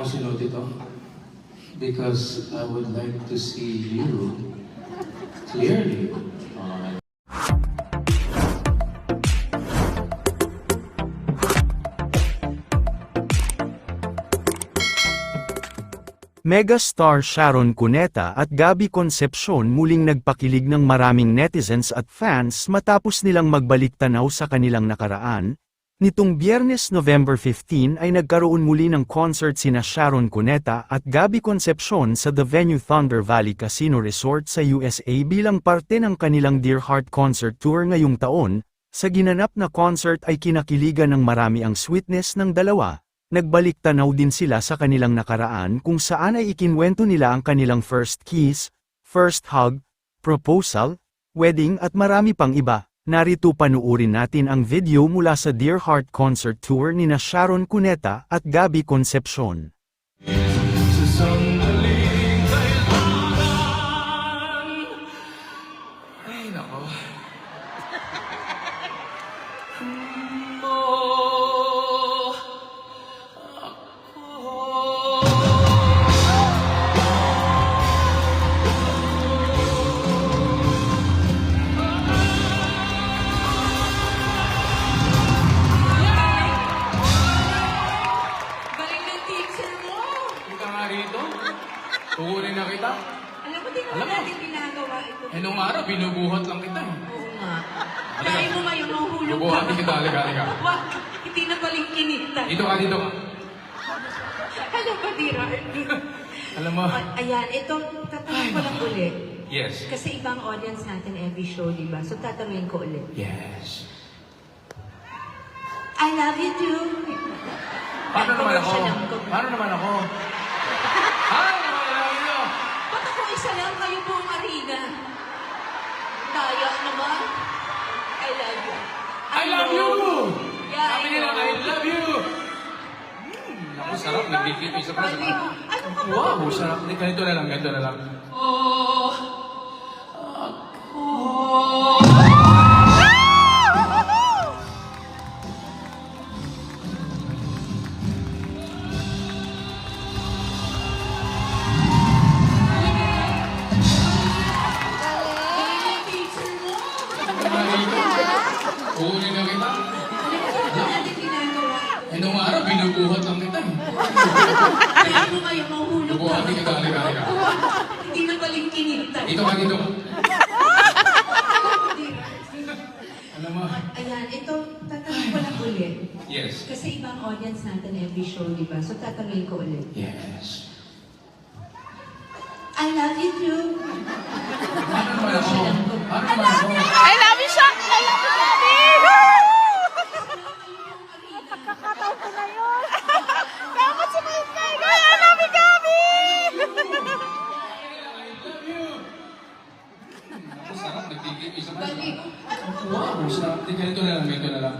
ko sinuot ito because I would like to see you clearly. Alright. Megastar Sharon Cuneta at Gabby Concepcion muling nagpakilig ng maraming netizens at fans matapos nilang magbalik-tanaw sa kanilang nakaraan. Nitong Biyernes November 15 ay nagkaroon muli ng concert sina Sharon Cuneta at Gabby Concepcion sa The Venue Thunder Valley Casino Resort sa USA bilang parte ng kanilang Dear Heart Concert Tour ngayong taon. Sa ginanap na concert ay kinakiligan ng marami ang sweetness ng dalawa. Nagbalik-tanaw din sila sa kanilang nakaraan kung saan ay ikinwento nila ang kanilang first kiss, first hug, proposal, wedding at marami pang iba. Narito panuurin natin ang video mula sa Dear Heart Concert Tour nina Sharon Cuneta at Gabby Concepcion. Ay, nako. Kukunin na kita. Alam mo, di naman natin ginagawa ito. Eh, nung araw, binubuhat lang kita eh. Oo nga. Kaya mo ngayon, mahuhulog ka. Bubuhatin kita, halika. Wag, hindi na paling kinita. Dito ka. Alam ba, Dira? Alam mo. Ayan, ito, tatanungin ko lang ulit. Yes. Kasi ibang audience natin every show, di ba? So, tatanungin ko ulit. Yes. I love you too. Paano naman ako? Commercial lang ko. Paano naman ako? Hi, I love you. Ba't ako isa lang kayo buong arena? Daya naman. I love you. I love you! Yeah, Sabi nila, I love you! Naku, sarap. Nagdikit isa pa sa Ano ka ba? Wow, sarap. Ganito na lang. Oh, ako. Kukunin na kita. Ano natin ginagawa? Eh, nung araw, binubuhat lang kita eh. Kaya mo ngayon, mahuhulog ka. Bubuhatin kita, halika. Hindi na paling kinita. Dito ka. Alam mo. Ayan, ito, tatanungin ko lang ulit. Yes. Kasi ibang audience natin every show, di ba? So, tatanungin ko ulit. Yes. I love you too. Paano naman ako? I love you, Shaq! I love you, Gabby! Pagkakataon ko na yun! Dapat sumaysay ko! I love you, Gabby! Ako, sarap. Nagdikit isa pa. Balik. Wow, sarap. Ganito na lang.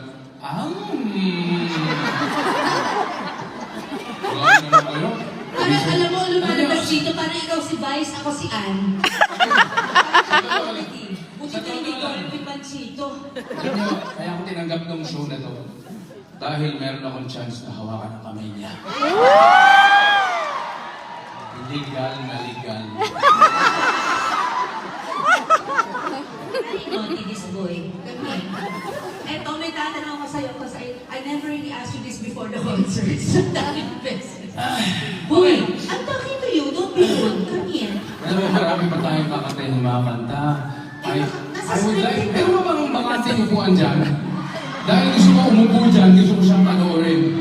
Wala naman kayo. Alam mo, lumalabas dito, parang ikaw si Vice, ako si Ann. Buti na hindi ko rin pipansito. Alam mo, kaya ako tinanggap ng show na to. Dahil meron akong chance na hawakan ang kamay niya. Legal na legal. Naughty this boy. Ganyan. Eto, may tatanong ko sa'yo kasi I never really asked you this before the concert. Sa daming beses. Boy, I'm talking to you. Don't be rude. Come here. Alam mo, marami pa tayong kakantay ng mga kanta. I would like, meron ba bang bakante upuan dyan? Dahil gusto ko umupo dyan, gusto ko siyang panoorin.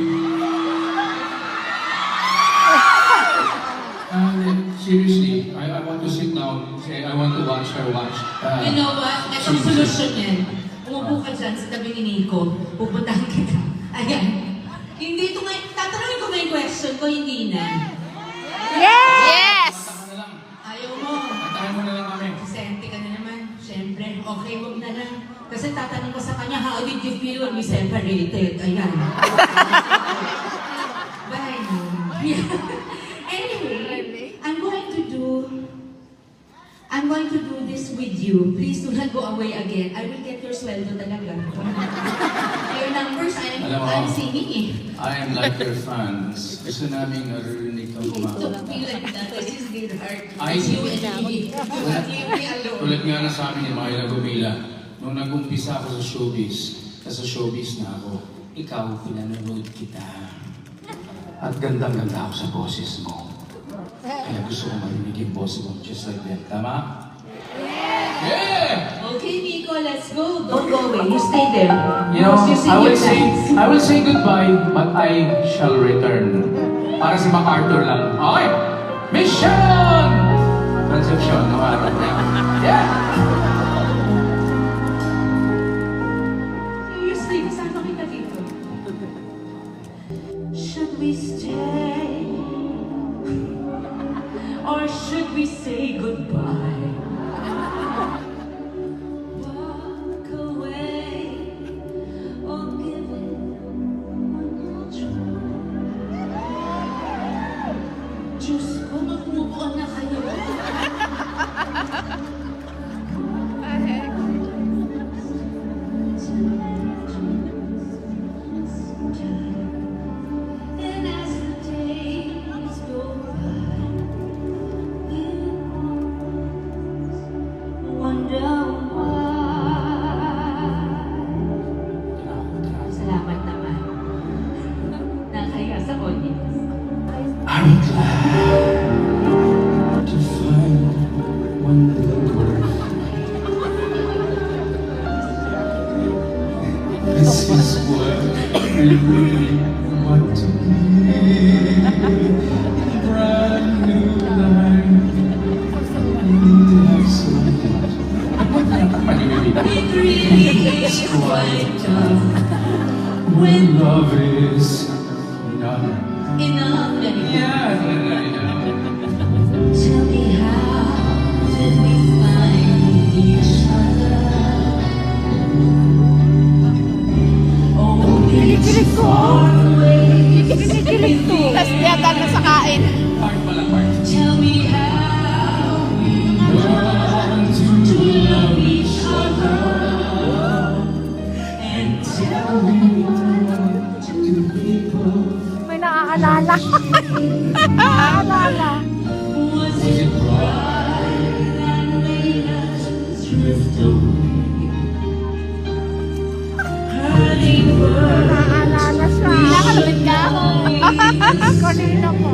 Seriously, I want to sit down. Say, I want to watch her watch. You know what? Itong solusyon yan. Umupo ka dyan sa tabi ni Nico. Pupuntahan kita. Ayan. Hindi ito nga. Tatanungin ko ba yung question ko? Hindi na. Yes! Ayaw mo. Antayin mo na lang kami. Sente ka na naman. Siyempre, okay, wag na lang. Kasi tatanong ko sa kanya, how did you feel when we separated? Ayan. Bye. Anyway, I'm going to do this with you. Please do not go away again. I will get your sweldo talaga. Your numbers, Alam mo, I'm singing eh. I am like your fans. Gusto namin naririnig kang Don't kumakanta. feel like that. This is good heart. Ay. It's you and me. Do not leave me alone. Tulad nga na sa amin ni Myla Gumila, nung nag-umpisa ako sa showbiz na ako, ikaw, pinanonood kita. At gandang-ganda ako sa boses mo. Kaya gusto ko marinig yung boses mo, just like that. Tama? Yeah! Okay, Nico, let's go. Don't go away. You stay there. You know, You sing your lines. I will say goodbye, but I shall return. Para si MacArthur lang. Okay! Mission! Concepcion, nakarap niya. Yeah! Seriously, kasama kita dito. Should we stay? Or should we say goodbye? Walk away or give it one more try. Diyos ko, mag-move on na kayo. And as the days go by, wonder why. Salamat naman. Nakaya sa audience. I'm glad to find one little word. This is what I really want to be. A brand new life. I need to have some It really is quite tough when love is not. enough. Yeah. Tell me how did we find each other? Oh, it's far away. Kinikilig to. Tapos tiyatan na sa kain. Part pala, part. Tell me how we learned to love each other. And tell me what do people May naaalala. Naaalala. was it pride that made us drift away? Hurting words. Naaalala siya. Nakalabit ka? Kanina po.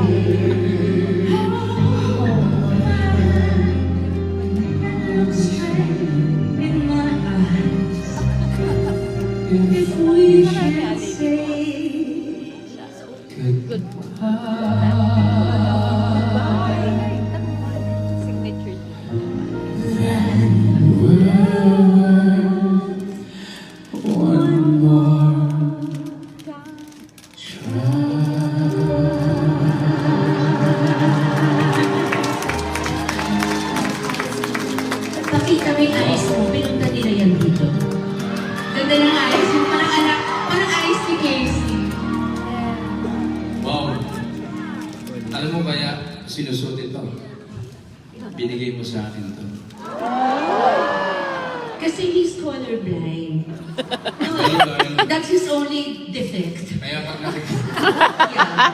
In my eyes, if we should say Signature. one more Pakita mo yung eyes mo, pinunta nila yan dito. Ganda ng eyes mo, parang eyes ni Casey. Wow! Alam mo kaya sinusot ito? Binigay mo sa akin ito. Kasi he's colorblind. No, that's his only defect. Kaya pag nakikita, Yeah.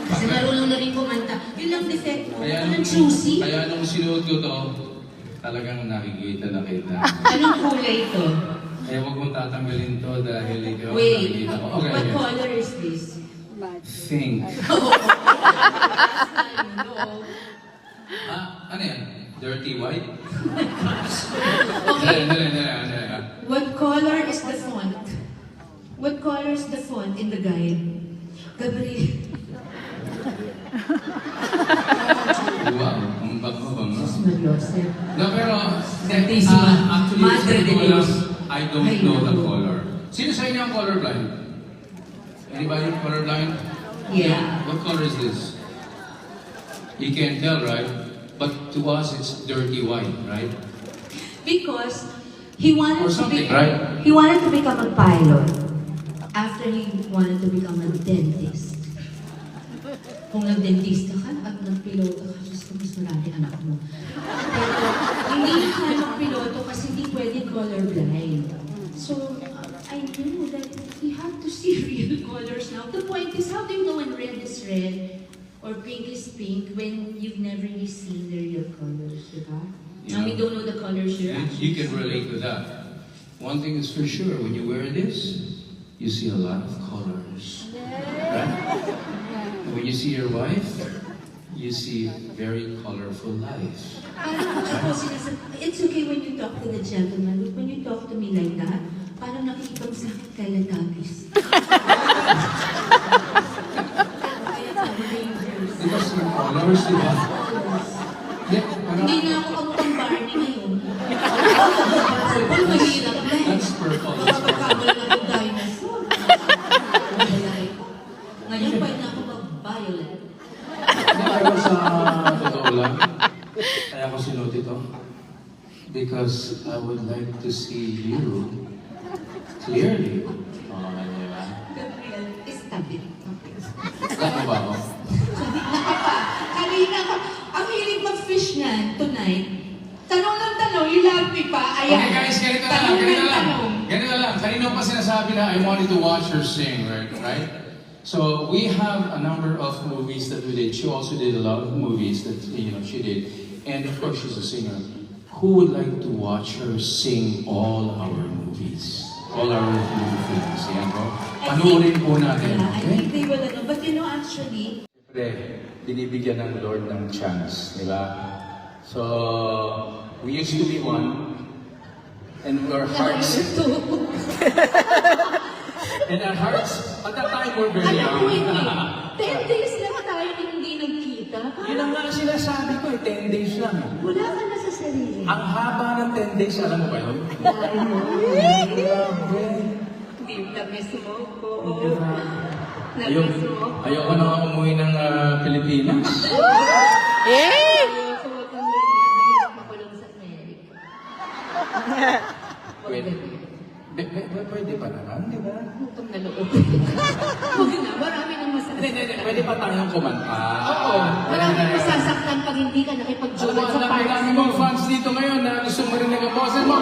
Kasi marunong na rin kumanta. Yun lang defect mo. Parang choosy. kaya nung sinuot ko to, talagang nakikita na kita. Anong kulay ito? Kaya huwag mong tatanggalin to dahil ikaw ang Wait, nakikita ko. what Okay, color is this? think. No. Ano yan? Dirty white? Okay. Dali. What color is the font? What color is the font in the guide? Gabriel. Wow, ang bango. Sus Mariosep. No, pero Santissima. actually, Madre de hindi ko alam. Dios. I don't know the color. Sino sa inyo ang colorblind? Anybody colorblind? Yeah. What color is this? You can't tell, right? But to us, it's dirty white, right? Because he wanted Or to be something, right? he wanted to become a pilot after he wanted to become a dentist. Kung nag-dentista ka at nag-piloto ka, basta mas marami anak mo. Pero hindi na kaya magpiloto kasi hindi pwede colorblind. So, I knew that you have to see real colors now. The point is, how do you know when red is red or pink is pink when you've never really seen the real colors, diba? Yeah. Now we don't know the colors you're You can relate to that. One thing is for sure, when you wear this, you see a lot of colors. Right? And when you see your wife, you see very colorful life. It's okay when you talk to the gentleman, but when you talk to me like that, parang nakikita mo sa akin kailan tapis. Kaya sabi ko yung girls. Because your colors, di ba? Yeah, Hindi na ako kamukhang Barney ngayon. Purple, mahirap na eh. That's purple. Mapapakabal na ng dinosaur. Ngayon, pwede na ako mag-violet. Kaya ko sa totoo lang, kaya ko sinuot ito. Because I would like to see you clearly. Di ba? Gabriel, stop it. Ano ba ako? Kanina ka, ang hilig mag-fish niyan tonight. Tanong ng tanong, you love me pa. Ayan. Okay guys, ganito na lang, Tanong ganito ng lang. tanong. Ganito lang. Kanina pa sinasabi na I wanted to watch her sing, right? So we have a number of movies that we did. She also did a lot of movies that she did. And of course, she's a singer. Who would like to watch her sing all our movies? All our movie films. Yan po. Panoorin po natin. Yeah, I Okay? think they will ano. But actually, Siyempre, binibigyan ng Lord ng chance, di ba? So, we used to be one, and our hearts, and our hearts, at that time, were very alam mo young. eh, 10 days lang tayo hindi nagkita. Yun ang nga sinasabi ko, 10 days lang. Wala ka na sa sarili. Ang haba ng 10 days, alam mo ba yun? Dahil mo, Grabe. hindi na-miss mo ko. Ayoko, Na-miss mo ko. ayoko na nga umuwi ng Pilipinas. Ayoko, wag kang ganyan. Nahirap makulong sa Amerika. Wag Pwede. ganyan. Pwede pa naman, di ba? Utang na loob. Huwag na, marami nang masasaktan. Pwede pa tayong kumanta. Oo, marami nang masasaktan pag hindi ka nakipag-jowa Alam mo, sa ang parts dami mo. mong fans dito ngayon na gusto mo rin ng boses mo.